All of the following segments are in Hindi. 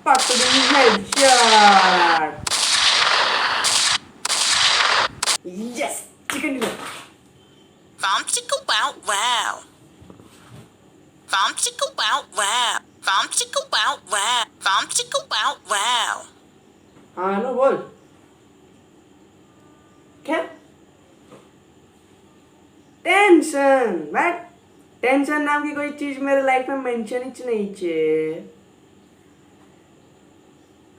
पकड़ी headshot. Yes, chicken dinner. Vom chicka wow wow. Vom chicka wow wow. Vom chicka wow wow. Vom chicka wow wow. हाँ नो बोल। क्या? टेंशन। बट टेंशन नाम की कोई चीज मेरे लाइफ में मेंशन ही नहीं चाहिए।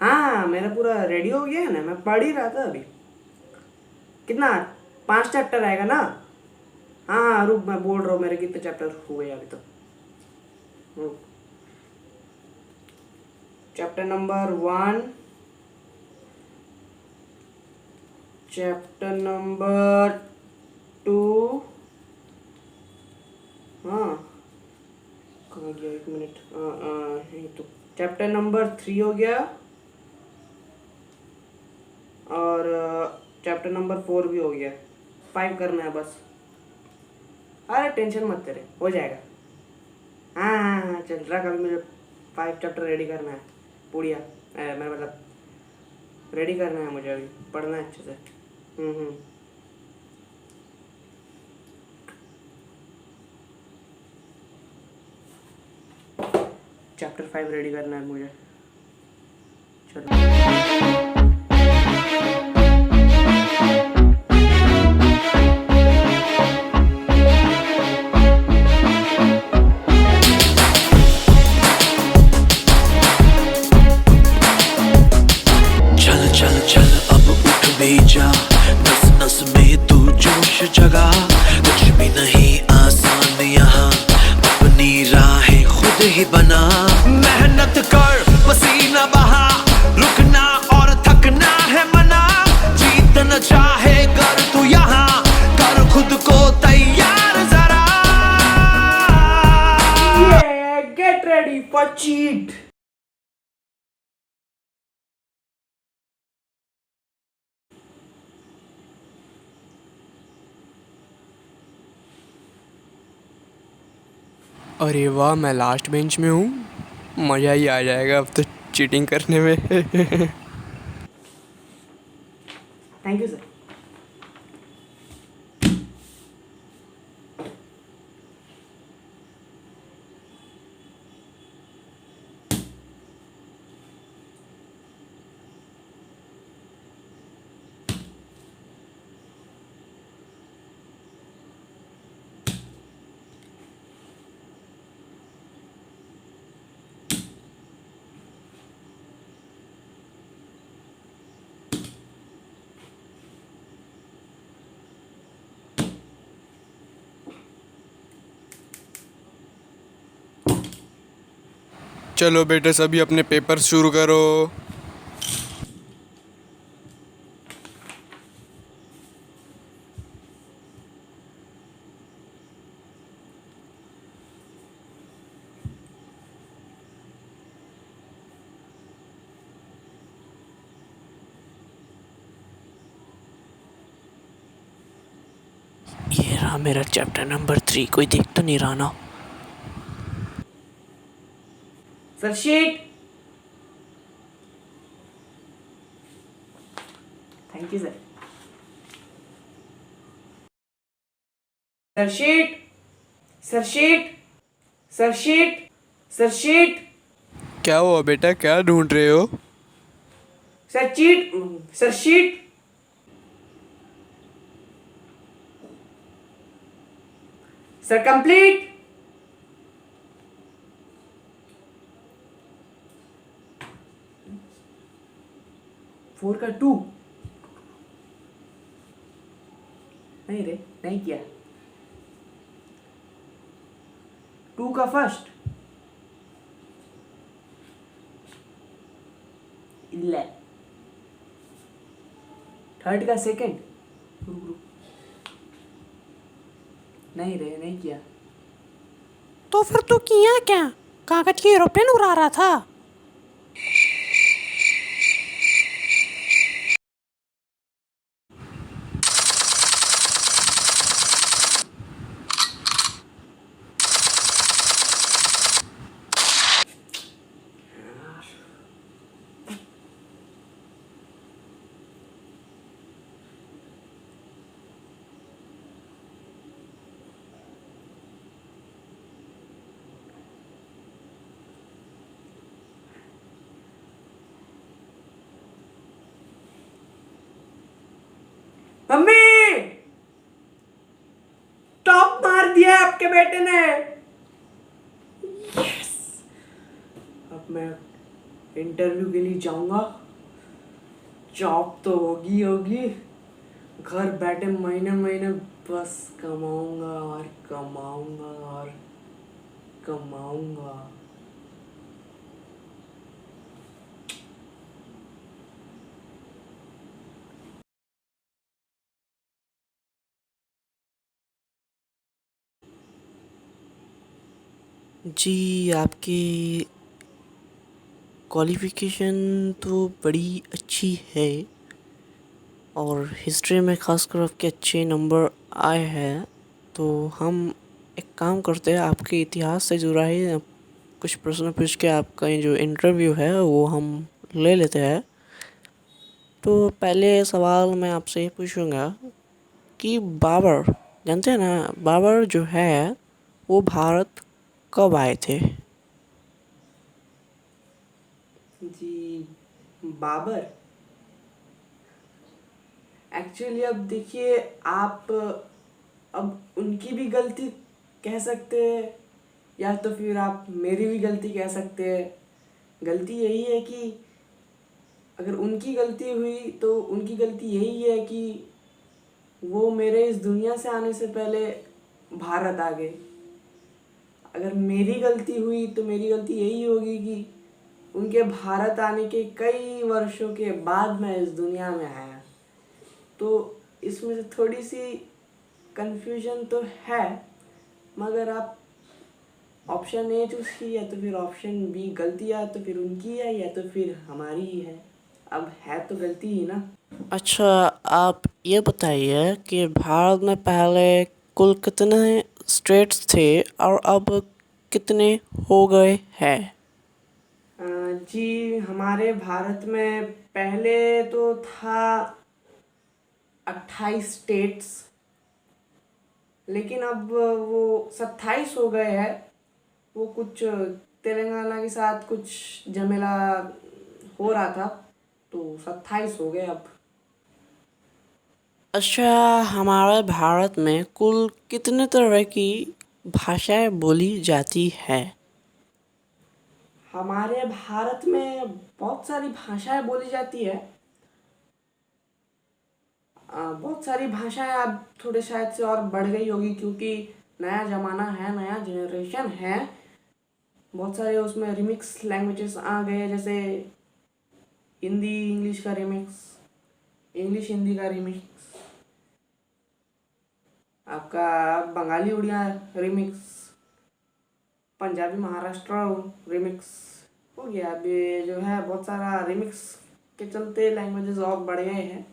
हाँ, मेरा पूरा रेडी हो गया है ना, मैं पढ़ ही रहा था अभी। कितना? 5 चैप्टर आएगा ना? हाँ हाँ, रुक, मैं बोल रहा हूँ मेरे कितने चैप्टर हुए अभी तक। चैप्टर नंबर 1, चैप्टर नंबर 2, हाँ कहाँ गया, 1 मिनट, यही तो। चैप्टर नंबर 3 हो गया, और चैप्टर नंबर 4 भी हो गया। 5 करना है बस। अरे टेंशन मत तेरे, हो जाएगा। हाँ हाँ हाँ, चल रहा, कभी मुझे 5 चैप्टर रेडी करना है। पुड़िया मैं मतलब रेडी करना है मुझे, अभी पढ़ना है अच्छे से। चैप्टर 5 रेडी करना है मुझे। चलो चल चल चल अब उठ भी जा, नस नस में तू जोश जगा। कुछ भी नहीं आसान यहाँ, अपनी राहें खुद ही बना। मेहनत कर, पसीना बहा, रुकना और थकना है मना। जीतना चाहे कर तू यहाँ, कर खुद को तैयार जरा। Get ready for cheat. अरे वाह, मैं लास्ट बेंच में हूँ, मज़ा ही आ जाएगा अब तो चीटिंग करने में। Thank you sir. चलो बेटे, सभी अपने पेपर शुरू करो। ये रहा मेरा चैप्टर नंबर 3, कोई देख तो नहीं रहा ना? Sir sheet. Thank you sir. Sir sheet, sir sheet, sir sheet, sir sheet. क्या हुआ बेटा, क्या ढूंढ रहे हो? Sir cheat, sir sheet. Sir complete. Four का 2 नहीं रे, नहीं किया। 2 का फर्स्ट, ले। थर्ड का सेकंड, नहीं रे, नहीं किया। तो फिर तू किया क्या? कागज की एरोप्लेन उड़ा रहा था? मार दिया है आपके बेटे ने। यस, अब मैं इंटरव्यू के लिए जाऊंगा। जॉब तो होगी होगी, घर बैठे महीने महीने बस कमाऊंगा और कमाऊंगा और कमाऊंगा। जी, आपकी क्वालिफ़िकेशन तो बड़ी अच्छी है और हिस्ट्री में ख़ासकर आपके अच्छे नंबर आए हैं। तो हम एक काम करते हैं, आपके इतिहास से जुड़ा ही कुछ प्रश्न पूछ के आपका ये जो इंटरव्यू है वो हम ले लेते हैं। तो पहले सवाल मैं आपसे ये पूछूंगा कि बाबर, जानते हैं ना, बाबर जो है वो भारत कब आए थे? जी, बाबर एक्चुअली, अब देखिए आप, अब उनकी भी गलती कह सकते हैं या तो फिर आप मेरी भी गलती कह सकते हैं। गलती यही है कि अगर उनकी गलती हुई तो उनकी गलती यही है कि वो मेरे इस दुनिया से आने से पहले भारत आ गए। अगर मेरी गलती हुई तो मेरी गलती यही होगी कि उनके भारत आने के कई वर्षों के बाद मैं इस दुनिया में आया। तो इसमें से थोड़ी सी कंफ्यूजन तो है, मगर आप ऑप्शन ए चूज की या तो फिर ऑप्शन बी गलती, या तो फिर उनकी है या तो फिर हमारी ही है। अब है तो गलती ही ना। अच्छा, आप ये बताइए कि भारत में पहले कुल कितने स्टेट्स थे और अब कितने हो गए हैं? जी, हमारे भारत में पहले तो था 28 स्टेट्स, लेकिन अब वो 27 हो गए हैं। वो कुछ तेलंगाना के साथ कुछ झमेला हो रहा था, तो 27 हो गए अब। अच्छा, हमारे भारत में कुल कितने तरह की भाषाएं बोली जाती है? हमारे भारत में बहुत सारी भाषाएं बोली जाती है। बहुत सारी भाषाएं अब थोड़े शायद से और बढ़ गई होगी, क्योंकि नया ज़माना है, नया जनरेशन है। बहुत सारे उसमें रिमिक्स लैंग्वेजेस आ गए हैं, जैसे हिंदी इंग्लिश का रिमिक्स, इंग्लिश हिंदी का रिमिक्स, आपका बंगाली उड़िया रिमिक्स, पंजाबी महाराष्ट्र रिमिक्स हो गया। अब ये जो है बहुत सारा रिमिक्स के चलते लैंग्वेजेस और बढ़ गए हैं,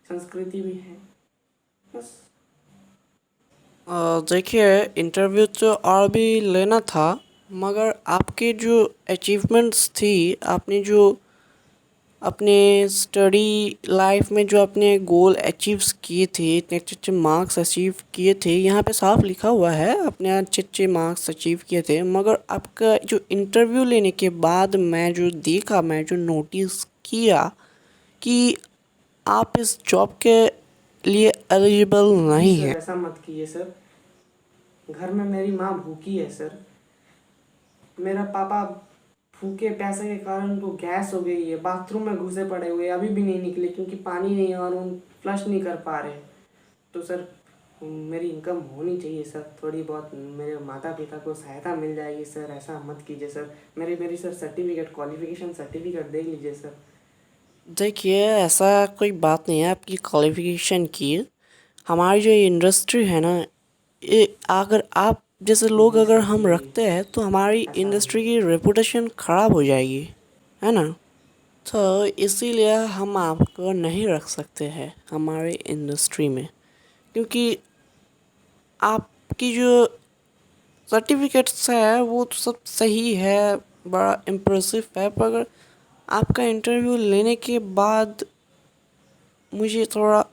संस्कृति भी है बस। देखिए, इंटरव्यू तो और भी लेना था, मगर आपके जो अचीवमेंट्स थी, आपने जो अपने स्टडी लाइफ में जो अपने गोल अचीव किए थे, इतने अच्छे अच्छे मार्क्स अचीव किए थे, यहाँ पे साफ लिखा हुआ है अपने अच्छे अच्छे मार्क्स अचीव किए थे। मगर आपका जो इंटरव्यू लेने के बाद मैं जो देखा, मैं जो नोटिस किया कि आप इस जॉब के लिए एलिजिबल नहीं सर है। ऐसा मत कीजिए सर, घर में मेरी माँ भूखी है सर। मेरा पापा भूखे प्यासे के कारण उनको गैस हो गई है, बाथरूम में घुसे पड़े हुए, अभी भी नहीं निकले क्योंकि पानी नहीं है और वो फ्लश नहीं कर पा रहे। तो सर मेरी इनकम होनी चाहिए सर, थोड़ी बहुत मेरे माता पिता को सहायता मिल जाएगी सर। ऐसा मत कीजिए सर, मेरी सर सर्टिफिकेट, क्वालिफिकेशन सर्टिफिकेट देख लीजिए सर। देखिए, ऐसा कोई बात नहीं है आपकी क्वालिफिकेशन की। हमारी जो इंडस्ट्री है ना, ये अगर आप जैसे लोग अगर हम रखते हैं तो हमारी इंडस्ट्री की रेपुटेशन ख़राब हो जाएगी, है ना। तो इसीलिए हम आपको नहीं रख सकते हैं हमारे इंडस्ट्री में, क्योंकि आपकी जो सर्टिफिकेट्स है वो तो सब सही है, बड़ा इम्प्रेसिव है, पर अगर आपका इंटरव्यू लेने के बाद मुझे थोड़ा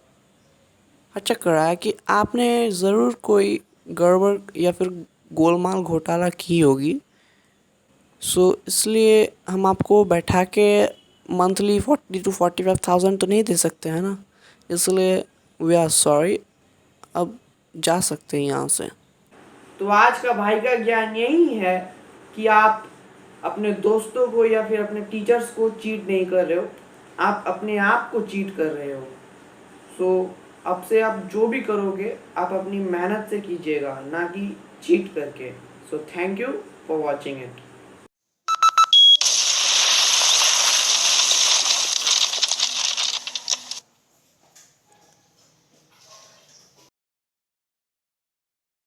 अच्छा कर रहा है कि आपने ज़रूर कोई गड़बड़ या फिर गोलमाल घोटाला की होगी। सो इसलिए हम आपको बैठा के मंथली 40 to 45,000 तो नहीं दे सकते हैं ना, इसलिए वी आर सॉरी। अब जा सकते हैं यहाँ से। तो आज का भाई का ज्ञान यही है कि आप अपने दोस्तों को या फिर अपने टीचर्स को चीट नहीं कर रहे हो, आप अपने आप को चीट कर रहे हो। सो अब से आप जो भी करोगे आप अपनी मेहनत से कीजिएगा, ना कि चीट करके। So thank you for watching it.